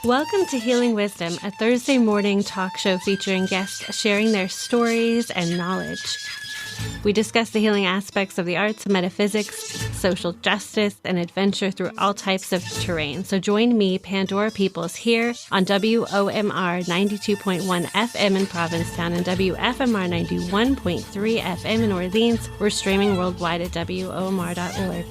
Welcome to Healing Wisdom, a Thursday morning talk show featuring guests sharing their stories and knowledge. We discuss the healing aspects of the arts, metaphysics, social justice, and adventure through all types of terrain. So join me, Pandora Peoples, here on WOMR 92.1 FM in Provincetown and WFMR 91.3 FM in Orleans. We're streaming worldwide at WOMR.org.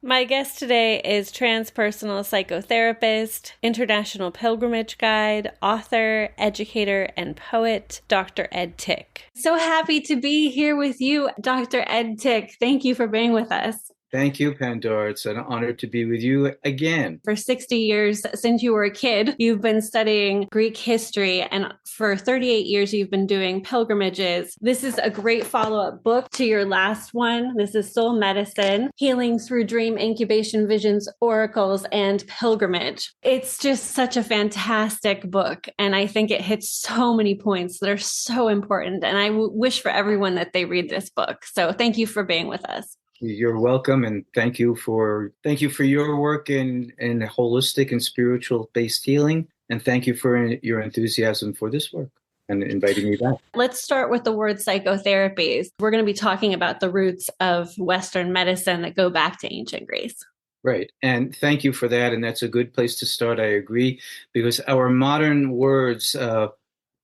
My guest today is transpersonal psychotherapist, international pilgrimage guide, author, educator, and poet, Dr. Ed Tick. So happy to be here with you, Dr. Ed Tick. Thank you for being with us. Thank you, Pandora. It's an honor to be with you again. For 60 years, since you were a kid, you've been studying Greek history, and for 38 years, you've been doing pilgrimages. This is a great follow-up book to your last one. This is Soul Medicine, Healing Through Dream Incubation, Visions, Oracles, and Pilgrimage. It's just such a fantastic book, and I think it hits so many points that are so important, and I wish for everyone that they read this book. So thank you for being with us. You're welcome, and thank you for your work in holistic and spiritual based healing, and thank you for your enthusiasm for this work and inviting me back. Let's start with the word psychotherapy. We're going to be talking about the roots of Western medicine that go back to ancient Greece. Right, and thank you for that, and that's a good place to start. I agree, because our modern words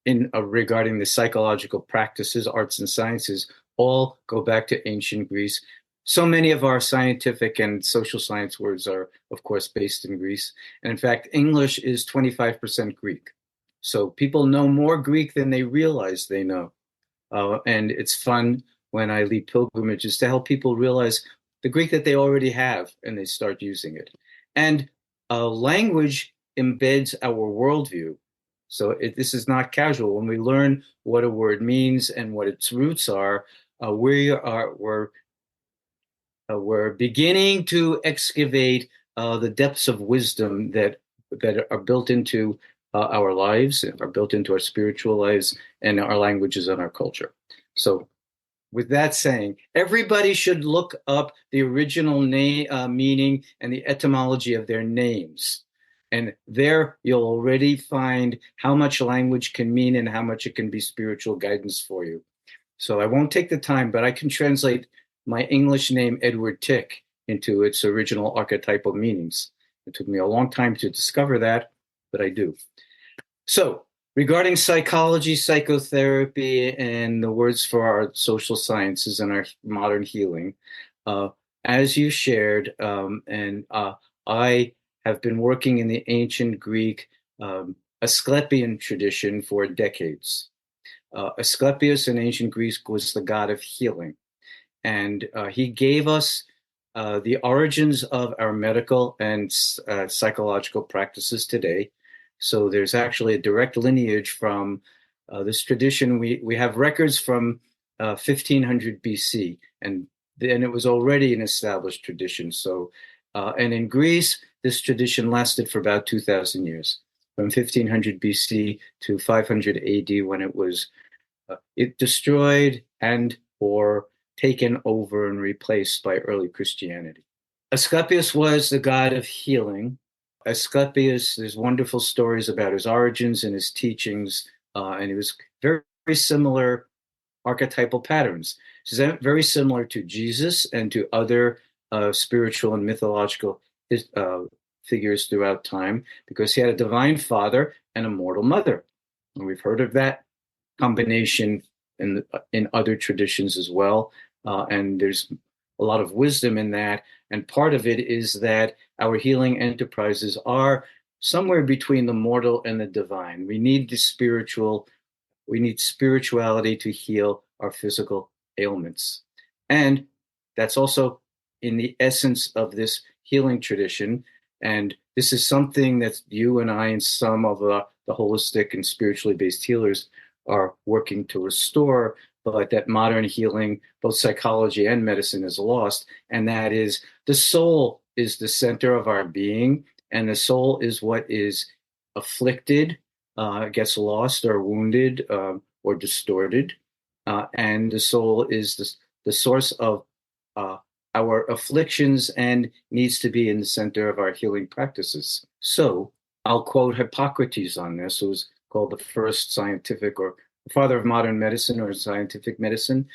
regarding the psychological practices, arts, and sciences all go back to ancient Greece. So many of our scientific and social science words are, of course, based in Greece. And in fact, English is 25% Greek. So people know more Greek than they realize they know. And it's fun when I lead pilgrimages to help people realize the Greek that they already have and they start using it. And language embeds our worldview. So this is not casual. When we learn what a word means and what its roots are, we're beginning to excavate the depths of wisdom that are built into our lives, are built into our spiritual lives, and our languages and our culture. So with that saying, everybody should look up the original meaning and the etymology of their names. And there you'll already find how much language can mean and how much it can be spiritual guidance for you. So I won't take the time, but I can translate my English name, Edward Tick, into its original archetypal meanings. It took me a long time to discover that, but I do. So, regarding psychology, psychotherapy, and the words for our social sciences and our modern healing, as you shared, I have been working in the ancient Greek Asclepian tradition for decades. Asclepius in ancient Greece was the god of healing. And he gave us the origins of our medical and psychological practices today. So there's actually a direct lineage from this tradition. We have records from 1500 BC, and then it was already an established tradition. So, and in Greece, this tradition lasted for about 2,000 years, from 1500 BC to 500 AD, when it was destroyed or taken over and replaced by early Christianity. Asclepius was the god of healing. Asclepius, there's wonderful stories about his origins and his teachings, and it was very, very similar archetypal patterns. It's very similar to Jesus and to other spiritual and mythological figures throughout time, because he had a divine father and a mortal mother. And we've heard of that combination in other traditions as well. And there's a lot of wisdom in that. And part of it is that our healing enterprises are somewhere between the mortal and the divine. We need spirituality to heal our physical ailments. And that's also in the essence of this healing tradition. And this is something that you and I and some of the holistic and spiritually based healers are working to restore, but that modern healing, both psychology and medicine, is lost. And that is, the soul is the center of our being, and the soul is what is afflicted, gets lost or wounded or distorted. And the soul is the source of our afflictions and needs to be in the center of our healing practices. So I'll quote Hippocrates on this, who was called the first scientific or father of modern medicine or scientific medicine.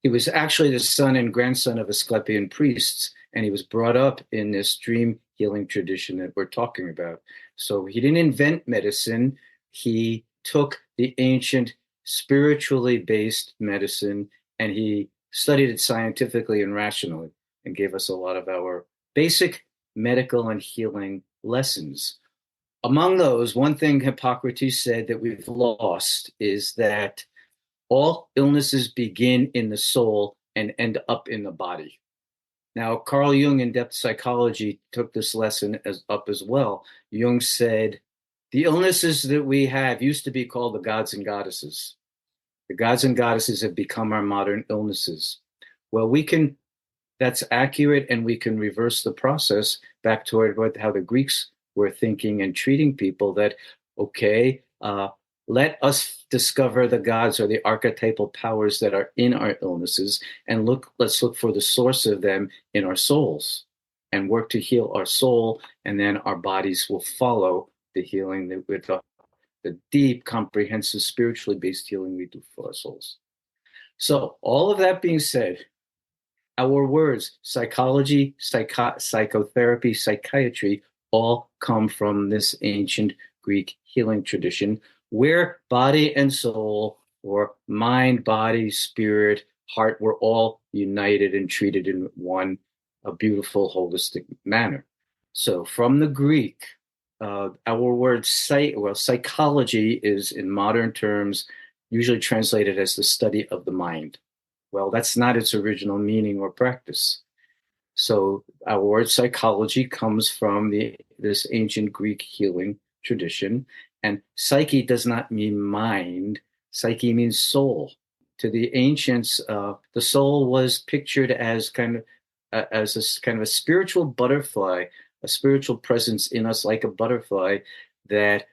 He was actually the son and grandson of Asclepian priests, and he was brought up in this dream healing tradition that we're talking about. So he didn't invent medicine. He took the ancient spiritually based medicine and he studied it scientifically and rationally and gave us a lot of our basic medical and healing lessons. Among those, one thing Hippocrates said that we've lost is that all illnesses begin in the soul and end up in the body. Now, Carl Jung in depth psychology took this lesson up as well. Jung said, the illnesses that we have used to be called the gods and goddesses. The gods and goddesses have become our modern illnesses. Well, that's accurate, and we can reverse the process back toward how the Greeks were thinking and treating people that, okay, let us discover the gods or the archetypal powers that are in our illnesses and let's look for the source of them in our souls and work to heal our soul, and then our bodies will follow the healing with the deep, comprehensive, spiritually based healing we do for our souls. So all of that being said, our words, psychology, psychotherapy, psychiatry, all come from this ancient Greek healing tradition where body and soul, or mind, body, spirit, heart, were all united and treated in a beautiful, holistic manner. So from the Greek, our word psychology is in modern terms usually translated as the study of the mind. Well, that's not its original meaning or practice. So our word psychology comes from this ancient Greek healing tradition. And psyche does not mean mind. Psyche means soul. To the ancients, the soul was pictured as as a kind of a spiritual butterfly, a spiritual presence in us like a butterfly that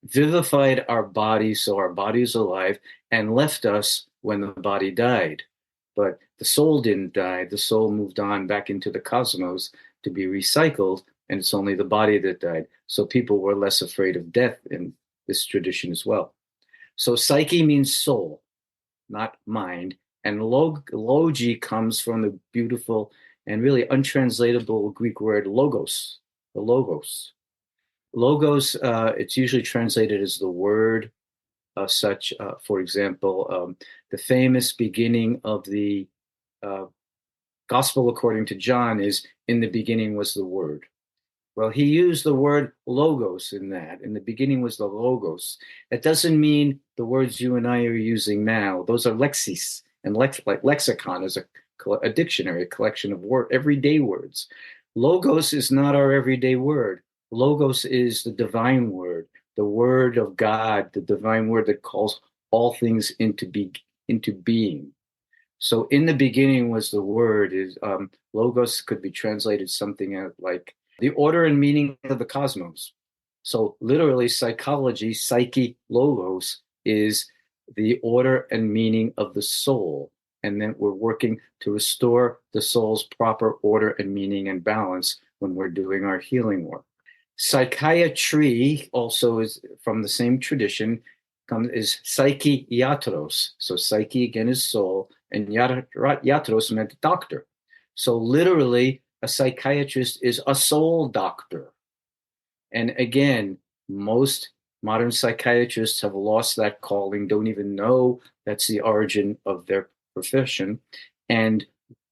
vivified our bodies, so our body is alive, and left us when the body died. But the soul didn't die. The soul moved on back into the cosmos to be recycled, and it's only the body that died. So people were less afraid of death in this tradition as well. So psyche means soul, not mind. And logi comes from the beautiful and really untranslatable Greek word logos, the logos. Logos, it's usually translated as the word, for example, the famous beginning of the Gospel according to John is, in the beginning was the word. Well, he used the word logos in that. In the beginning was the logos. That doesn't mean the words you and I are using now. Those are lexis, and like lexicon is a dictionary, a collection of everyday words. Logos is not our everyday word. Logos is the divine word, the word of God, the divine word that calls all things into being. So in the beginning was the word. Logos could be translated something like the order and meaning of the cosmos. So literally psychology, psyche, logos, is the order and meaning of the soul. And then we're working to restore the soul's proper order and meaning and balance when we're doing our healing work. Psychiatry also is from the same tradition, is psychiatros. So psyche again is soul, and iatros meant doctor. So literally, a psychiatrist is a soul doctor. And again, most modern psychiatrists have lost that calling, don't even know that's the origin of their profession. And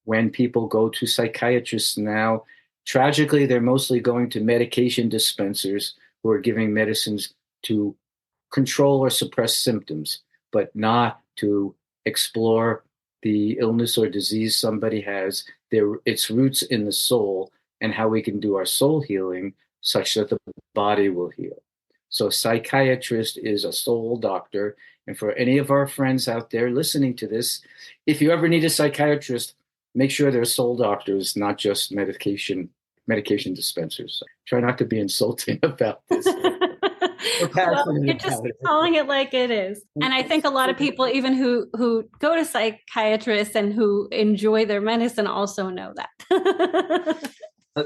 when people go to psychiatrists now, tragically, they're mostly going to medication dispensers who are giving medicines to control or suppress symptoms, but not to explore the illness or disease somebody has, its roots in the soul, and how we can do our soul healing such that the body will heal. So psychiatrist is a soul doctor. And for any of our friends out there listening to this, if you ever need a psychiatrist, make sure they're soul doctors, not just medication dispensers. So try not to be insulting about this. Well, you're just calling it like it is. And I think a lot of people, even who go to psychiatrists and who enjoy their medicine, also know that.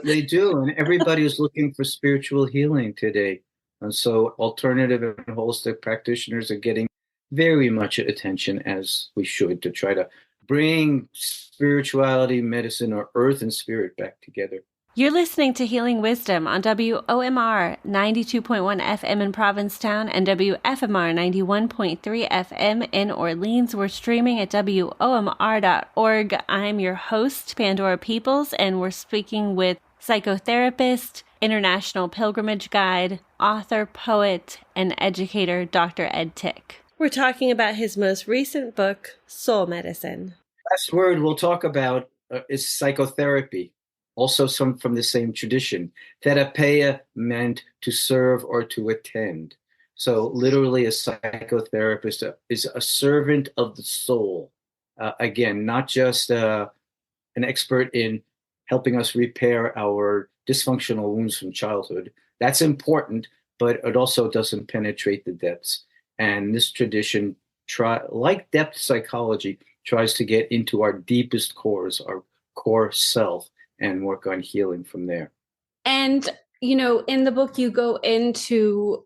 They do, and everybody is looking for spiritual healing today. And so alternative and holistic practitioners are getting very much attention, as we should, to try to bring spirituality, medicine, or earth and spirit back together. You're listening to Healing Wisdom on WOMR 92.1 FM in Provincetown and WFMR 91.3 FM in Orleans. We're streaming at WOMR.org. I'm your host, Pandora Peoples, and we're speaking with psychotherapist, international pilgrimage guide, author, poet, and educator, Dr. Ed Tick. We're talking about his most recent book, Soul Medicine. Last word we'll talk about is psychotherapy, also some from the same tradition. Therapeia meant to serve or to attend. So literally a psychotherapist is a servant of the soul. Again, not just an expert in helping us repair our dysfunctional wounds from childhood. That's important, but it also doesn't penetrate the depths. And this tradition, like depth psychology, tries to get into our deepest cores, our core self, and work on healing from there. And, in the book, you go into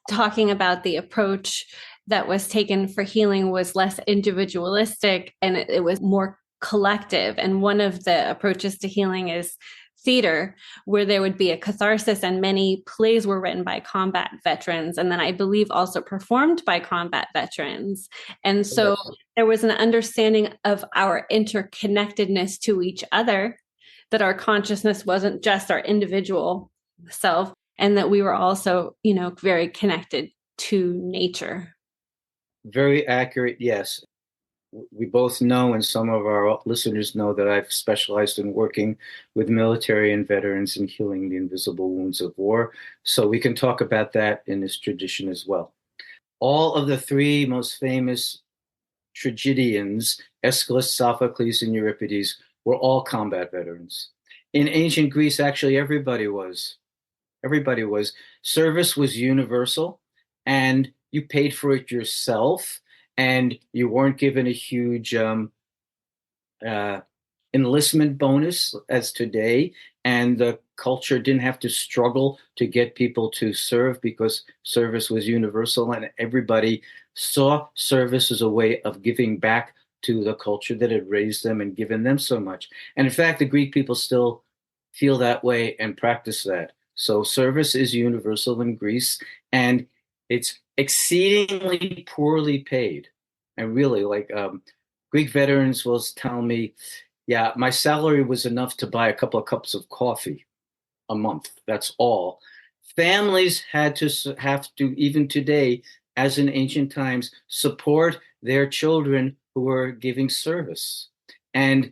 talking about the approach that was taken for healing was less individualistic and it was more collective. And one of the approaches to healing is theater, where there would be a catharsis, and many plays were written by combat veterans, and then I believe also performed by combat veterans. And so there was an understanding of our interconnectedness to each other, that our consciousness wasn't just our individual self, and that we were also, very connected to nature. Very accurate, yes. We both know, and some of our listeners know, that I've specialized in working with military and veterans and healing the invisible wounds of war. So we can talk about that in this tradition as well. All of the three most famous tragedians, Aeschylus, Sophocles, and Euripides, were all combat veterans. In ancient Greece, actually, everybody was. Everybody was. Service was universal, and you paid for it yourself, and you weren't given a huge enlistment bonus as today. And the culture didn't have to struggle to get people to serve because service was universal, and everybody saw service as a way of giving back to the culture that had raised them and given them so much. And in fact, the Greek people still feel that way and practice that. So service is universal in Greece, and it's exceedingly poorly paid. And really, Greek veterans will tell me, yeah, my salary was enough to buy a couple of cups of coffee a month. That's all. Families have to, even today, as in ancient times, support their children who are giving service. And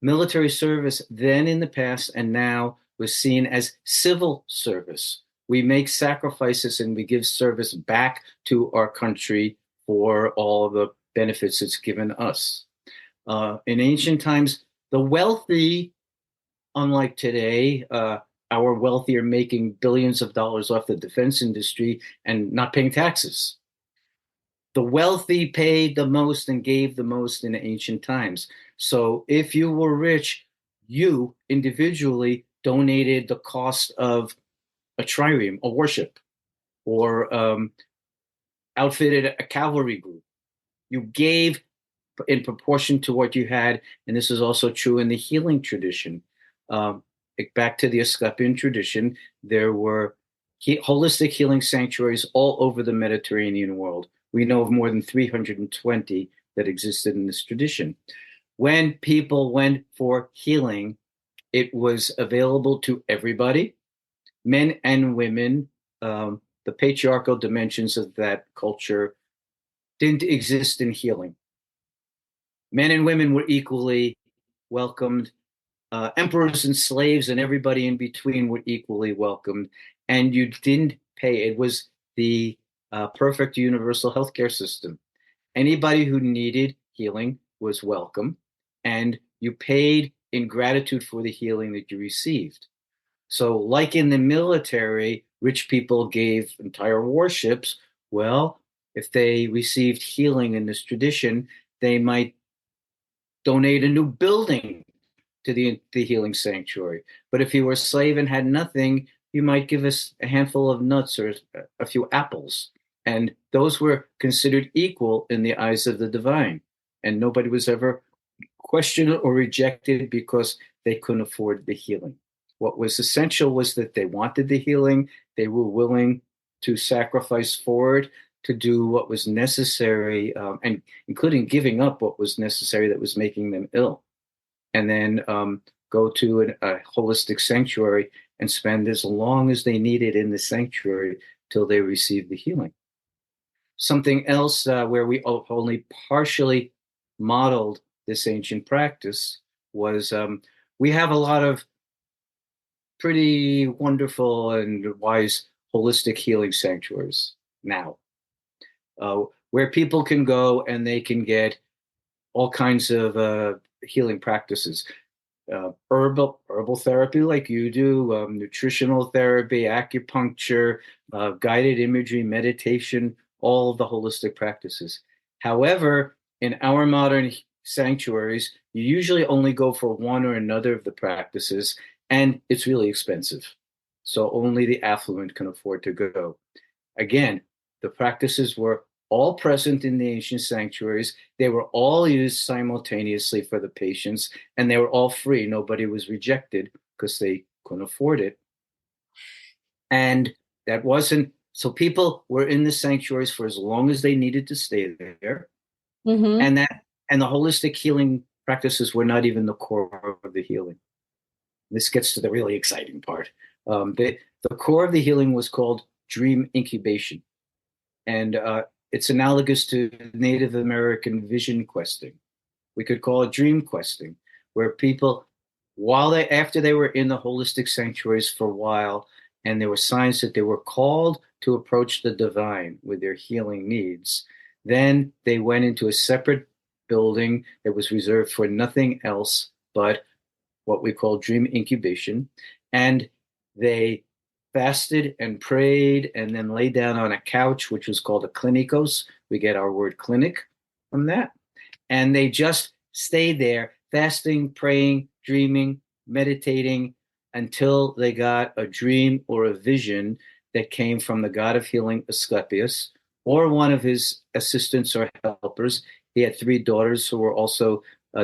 military service then in the past and now was seen as civil service. We make sacrifices and we give service back to our country for all the benefits it's given us. In ancient times, the wealthy, unlike today, our wealthy are making billions of dollars off the defense industry and not paying taxes. The wealthy paid the most and gave the most in ancient times. So if you were rich, you individually donated the cost of a trireme, a worship, or outfitted a cavalry group. You gave in proportion to what you had, and this is also true in the healing tradition. Back to the Asclepian tradition, there were holistic healing sanctuaries all over the Mediterranean world. We know of more than 320 that existed in this tradition. When people went for healing, it was available to everybody, men and women. The patriarchal dimensions of that culture didn't exist in healing. Men and women were equally welcomed. Emperors and slaves and everybody in between were equally welcomed. And you didn't pay. It was the perfect universal healthcare system. Anybody who needed healing was welcome, and you paid in gratitude for the healing that you received. So, like in the military, rich people gave entire warships. Well, if they received healing in this tradition, they might donate a new building to the healing sanctuary. But if you were a slave and had nothing, you might give us a handful of nuts or a few apples. And those were considered equal in the eyes of the divine. And nobody was ever questioned or rejected because they couldn't afford the healing. What was essential was that they wanted the healing, they were willing to sacrifice for it, to do what was necessary, and including giving up what was necessary that was making them ill, and then go to a holistic sanctuary and spend as long as they needed in the sanctuary till they received the healing. Something else where we only partially modeled this ancient practice was we have a lot of pretty wonderful and wise holistic healing sanctuaries now, where people can go and they can get all kinds of healing practices, herbal therapy like you do, nutritional therapy, acupuncture, guided imagery, meditation, all of the holistic practices. However, in our modern sanctuaries, you usually only go for one or another of the practices, and it's really expensive. So only the affluent can afford to go. Again, the practices were all present in the ancient sanctuaries. They were all used simultaneously for the patients, and they were all free. Nobody was rejected because they couldn't afford it. And that wasn't, so people were in the sanctuaries for as long as they needed to stay there. Mm-hmm. And the holistic healing practices were not even the core of the healing. This gets to the really exciting part. The core of the healing was called dream incubation. And it's analogous to Native American vision questing. We could call it dream questing, where people, after they were in the holistic sanctuaries for a while, and there were signs that they were called to approach the divine with their healing needs, then they went into a separate building that was reserved for nothing else but what we call dream incubation. And they fasted and prayed and then lay down on a couch, which was called a klinikos. We get our word clinic from that. And they just stayed there, fasting, praying, dreaming, meditating, until they got a dream or a vision that came from the god of healing, Asclepius, or one of his assistants or helpers. He had three daughters who were also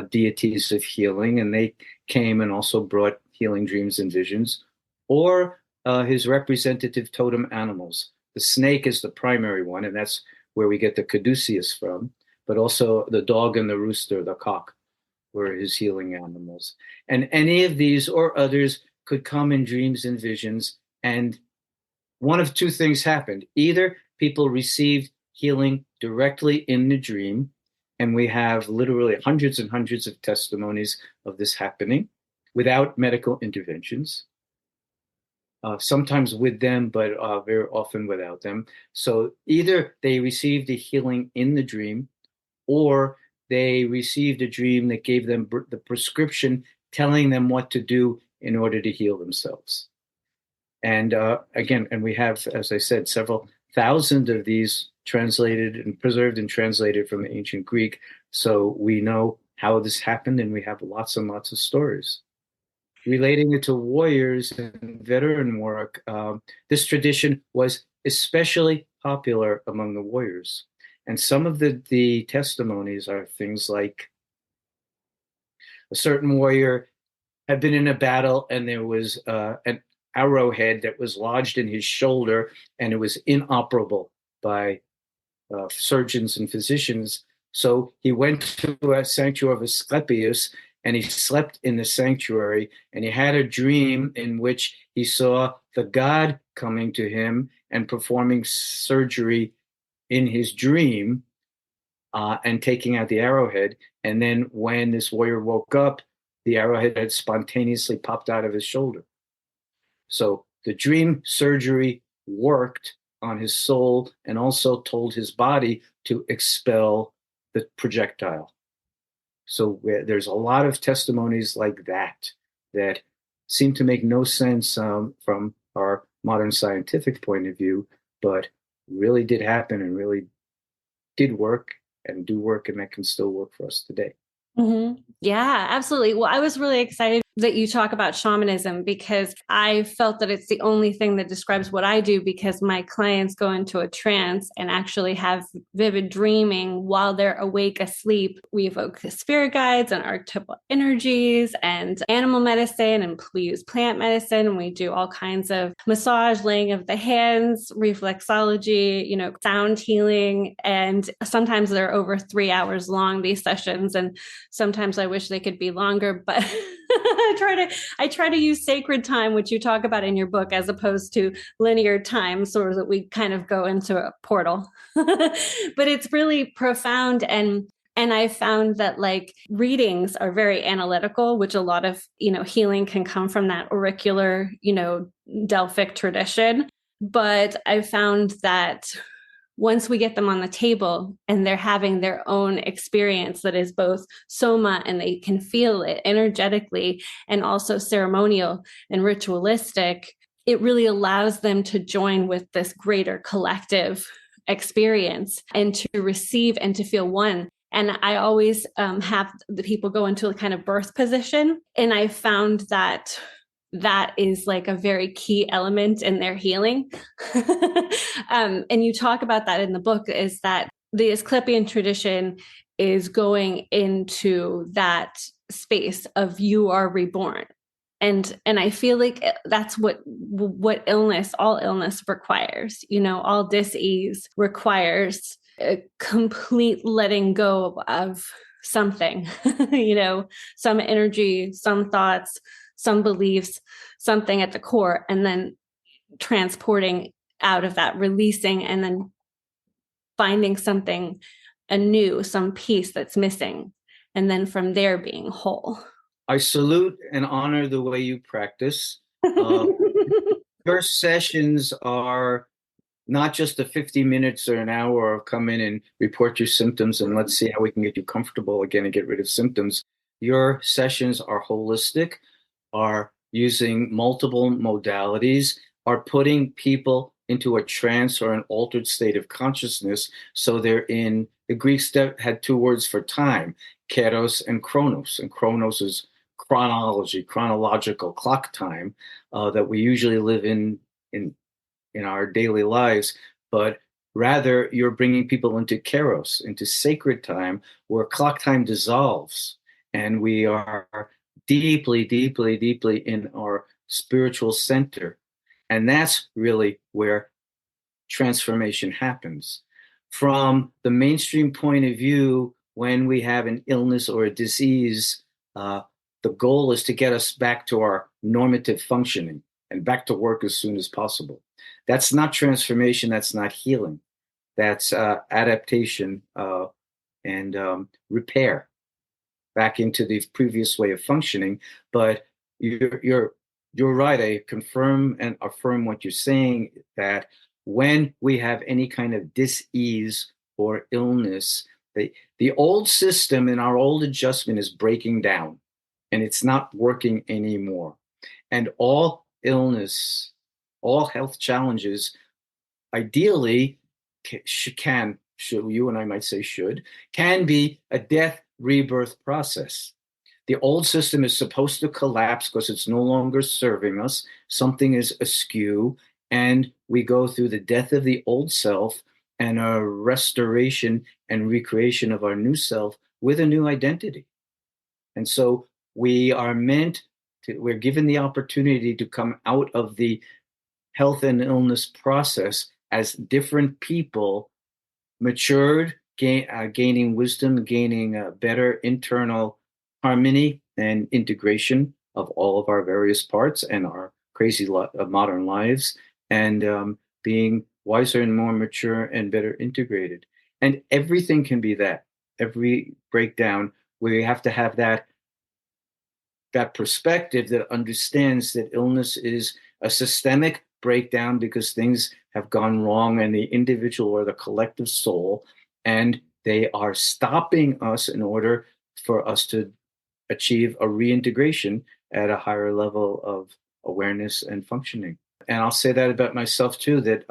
deities of healing, and they came and also brought healing dreams and visions, or his representative totem animals. The snake is the primary one, and that's where we get the caduceus from, but also the dog and the rooster, the cock, were his healing animals. And any of these or others could come in dreams and visions, and one of two things happened. Either people received healing directly in the dream, and we have literally hundreds and hundreds of testimonies of this happening without medical interventions, sometimes with them, but very often without them. So either they received the healing in the dream, or they received a dream that gave them the prescription telling them what to do in order to heal themselves. And again, and we have, as I said, several thousand of these translated and preserved and translated from ancient Greek. So we know how this happened, and we have lots and lots of stories. Relating it to warriors and veteran work, this tradition was especially popular among the warriors. And some of the testimonies are things like a certain warrior had been in a battle, and there was an arrowhead that was lodged in his shoulder, and it was inoperable by surgeons and physicians. So he went to a sanctuary of Asclepius, and he slept in the sanctuary, and he had a dream in which he saw the god coming to him and performing surgery in his dream, and taking out the arrowhead. And then when this warrior woke up, the arrowhead had spontaneously popped out of his shoulder. So the dream surgery worked on his soul and also told his body to expel the projectile. So there's a lot of testimonies like that that seem to make no sense from our modern scientific point of view, but really did happen and really did work and do work, and that can still work for us today. Yeah, absolutely. Well, I was really excited that you talk about shamanism because I felt that it's the only thing that describes what I do because my clients go into a trance and actually have vivid dreaming while they're awake asleep. We evoke the spirit guides and archetypal energies and animal medicine, and we use plant medicine, and we do all kinds of massage, laying of the hands, reflexology, sound healing. And sometimes they're over 3 hours long, these sessions. And sometimes I wish they could be longer, but I try to use sacred time, which you talk about in your book, as opposed to linear time, so that we kind of go into a portal. But it's really profound, and I found that like readings are very analytical, which a lot of healing can come from that auricular Delphic tradition. But I found that once we get them on the table and they're having their own experience that is both soma and they can feel it energetically and also ceremonial and ritualistic, it really allows them to join with this greater collective experience and to receive and to feel one. And I always have the people go into a kind of birth position. And I found that that is like a very key element in their healing. And you talk about that in the book, is that the Asclepian tradition is going into that space of you are reborn. And I feel like that's what all illness requires. All dis-ease requires a complete letting go of something, some energy, some thoughts, some beliefs, something at the core, and then transporting out of that, releasing, and then finding something anew, some piece that's missing, and then from there being whole. I salute and honor the way you practice. Uh, your sessions are not just the 50 minutes or an hour of come in and report your symptoms and let's see how we can get you comfortable again and get rid of symptoms. Your sessions are holistic, are using multiple modalities, are putting people into a trance or an altered state of consciousness. So they're in the Greeks that had two words for time, kairos and chronos. And chronos is chronological clock time that we usually live in our daily lives, but rather you're bringing people into kairos, into sacred time, where clock time dissolves, and we are deeply, deeply, deeply in our spiritual center. And that's really where transformation happens. From the mainstream point of view, when we have an illness or a disease, the goal is to get us back to our normative functioning and back to work as soon as possible. That's not transformation. That's not healing. That's adaptation and repair back into the previous way of functioning. But you're right. I confirm and affirm what you're saying, that when we have any kind of dis-ease or illness, the old system and our old adjustment is breaking down and it's not working anymore. And all illness, all health challenges, ideally, you and I might say can be a death rebirth process. The old system is supposed to collapse because it's no longer serving us. Something is askew, and we go through the death of the old self and a restoration and recreation of our new self with a new identity. And so we're given the opportunity to come out of the health and illness process as different people, matured, gaining wisdom, gaining better internal harmony and integration of all of our various parts and our crazy modern lives, and being wiser and more mature and better integrated. And everything can be that. Every breakdown, we have to have that perspective that understands that illness is a systemic breakdown because things have gone wrong in the individual or the collective soul, and they are stopping us in order for us to achieve a reintegration at a higher level of awareness and functioning. And I'll say that about myself too, that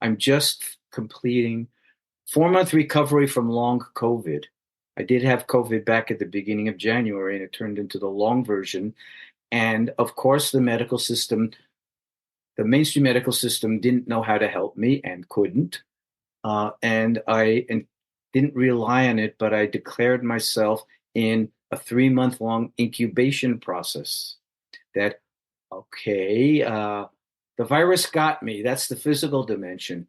I'm just completing 4-month recovery from long COVID. I did have COVID back at the beginning of January, and it turned into the long version. And of course, the mainstream medical system didn't know how to help me and couldn't. And didn't rely on it, but I declared myself in a 3-month long incubation process that, okay, the virus got me. That's the physical dimension.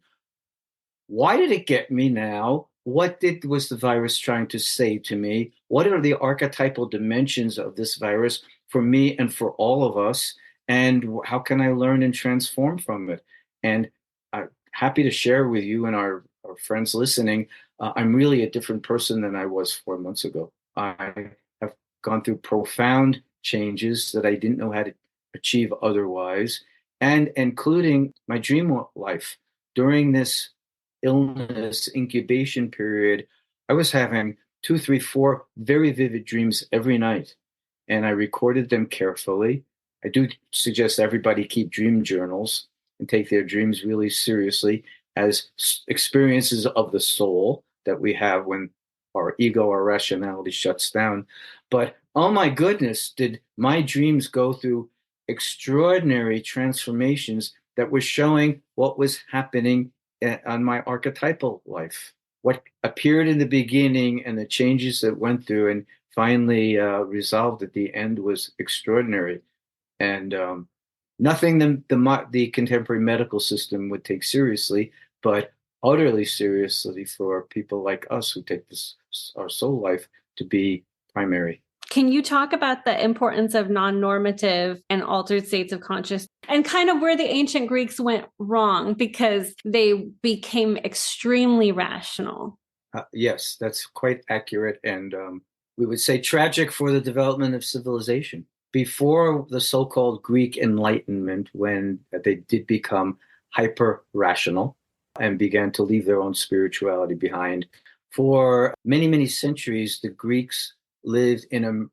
Why did it get me now? Was the virus trying to say to me? What are the archetypal dimensions of this virus for me and for all of us? And how can I learn and transform from it? And I'm happy to share with you and our friends listening, I'm really a different person than I was 4 months ago. I have gone through profound changes that I didn't know how to achieve otherwise, and including my dream life. During this illness incubation period, I was having 2, 3, 4 very vivid dreams every night, and I recorded them carefully. I do suggest everybody keep dream journals and take their dreams really seriously as experiences of the soul that we have when our ego, our rationality shuts down. But oh my goodness, did my dreams go through extraordinary transformations that were showing what was happening on my archetypal life, what appeared in the beginning and the changes that went through and finally resolved at the end was extraordinary. And nothing the contemporary medical system would take seriously, but utterly seriously for people like us who take our soul life to be primary. Can you talk about the importance of non-normative and altered states of consciousness and kind of where the ancient Greeks went wrong because they became extremely rational? Yes, that's quite accurate. And we would say tragic for the development of civilization. Before the so-called Greek Enlightenment, when they did become hyper-rational and began to leave their own spirituality behind, for many, many centuries, the Greeks lived in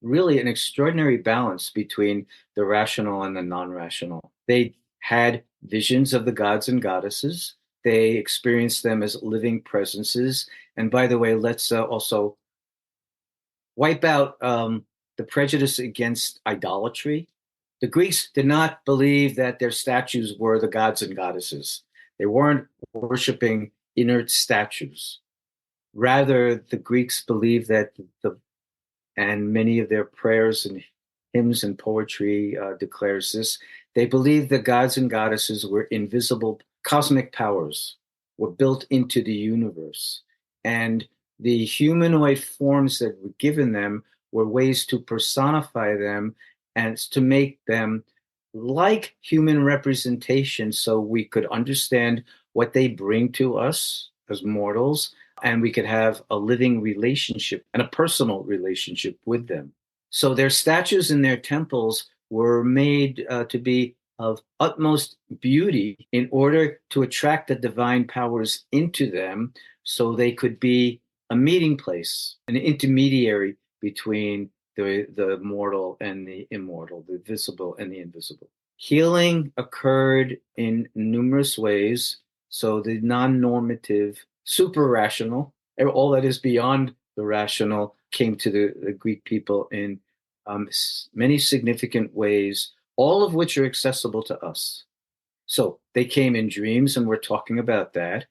really an extraordinary balance between the rational and the non-rational. They had visions of the gods and goddesses. They experienced them as living presences. And by the way, let's also wipe out the prejudice against idolatry. The Greeks did not believe that their statues were the gods and goddesses. They weren't worshiping inert statues. Rather, the Greeks believed that and many of their prayers and hymns and poetry declares this, they believed the gods and goddesses were invisible cosmic powers, were built into the universe. And the humanoid forms that were given them were ways to personify them and to make them like human representation so we could understand what they bring to us as mortals, and we could have a living relationship and a personal relationship with them. So their statues in their temples were made to be of utmost beauty in order to attract the divine powers into them so they could be a meeting place, an intermediary between the mortal and the immortal, the visible and the invisible. Healing occurred in numerous ways. So the non-normative, super-rational, all that is beyond the rational came to the Greek people in many significant ways, all of which are accessible to us. So they came in dreams, and we're talking about that.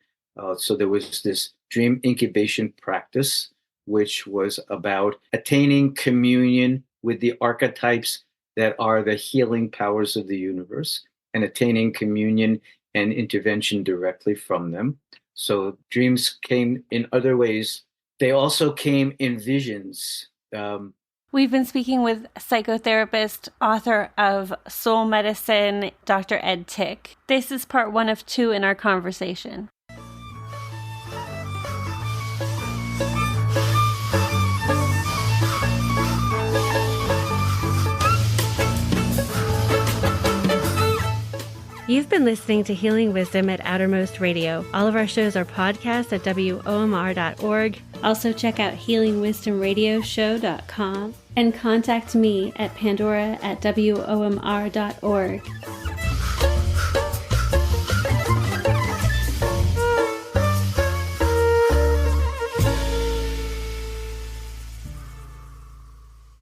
So there was this dream incubation practice, which was about attaining communion with the archetypes that are the healing powers of the universe and attaining communion and intervention directly from them. So dreams came in other ways. They also came in visions. We've been speaking with psychotherapist, author of Soul Medicine, Dr. Ed Tick. This is part 1 of 2 in our conversation. You've been listening to Healing Wisdom at Outermost Radio. All of our shows are podcasts at WOMR.org. Also check out healingwisdomradioshow.com and contact me at pandora@WOMR.org.